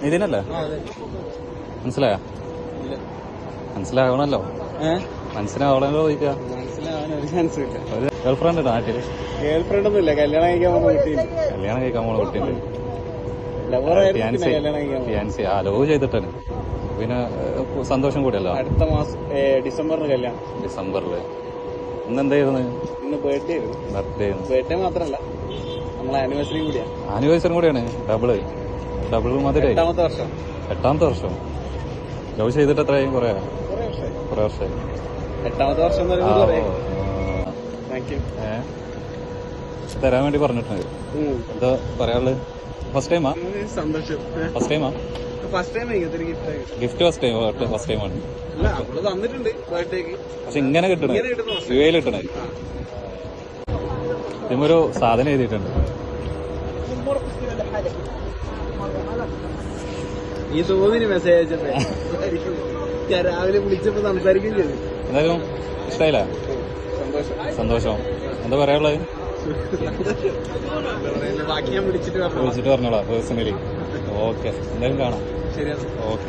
നിതിനല്ലേ? മനസ്സിലായോ? മനസ്സിലാവണല്ലോ. മനസ്സിലാവണല്ലോ ചോദിക്കുക. ഒരു ഗേൾ ഫ്രണ്ട് നാട്ടില്? ഗേൾ ഫ്രണ്ട് ഒന്നും ഇല്ല, കല്യാണം കഴിക്കാൻ പോണ കുട്ടിയുണ്ട്. ഫിയാൻസി ലവ് ചെയ്തിട്ടാണ്. പിന്നെ സന്തോഷം കൂടിയല്ലോ. അടുത്ത മാസം ഡിസംബറിന് കല്യാണം. ഡിസംബറില്. ഇന്ന് എന്തായിരുന്നു? ഇന്ന് ബർത്ത്ഡേ മാത്രല്ല, നമ്മളെ ആനിവേഴ്സറി കൂടിയാണ്. ആനിവേഴ്സറി കൂടിയാണ്. ഡബിൾ മധുര. 8ാമത്തെ വർഷം. ലവ് ചെയ്തിട്ട് എത്രയും കുറെ വർഷമായി. 8ാമത്തെ വർഷം തരാൻ വേണ്ടി പറഞ്ഞിട്ടുണ്ട്. എന്താ പറയാനുള്ളത്? ഫസ്റ്റ് ടൈമാ? സന്തോഷം. ഫസ്റ്റ് ടൈമാ? ഗിഫ്റ്റ് ഫസ്റ്റ് ടൈമാണ്. പക്ഷെ ഇങ്ങനെ കിട്ടണേ, യുഎയിൽ കിട്ടണേ. ഇതിമൊരു സാധനം എഴുതിയിട്ടുണ്ട്. ഈ തോന്നിന് മെസ്സേജ് അയച്ചപ്പോ ഞാൻ രാവിലെ വിളിച്ചപ്പോ സംസാരിക്കുകയും ചെയ്തു. എന്തായാലും ഇഷ്ടായില്ല? സന്തോഷം. എന്താ പറയാനുള്ളത്? ബാക്കി ഞാൻ വിളിച്ചിട്ട് പറഞ്ഞോളാം പേഴ്സണലി. ഓക്കെ, എന്തായാലും കാണാം. ശരിയാണ്. ഓക്കെ.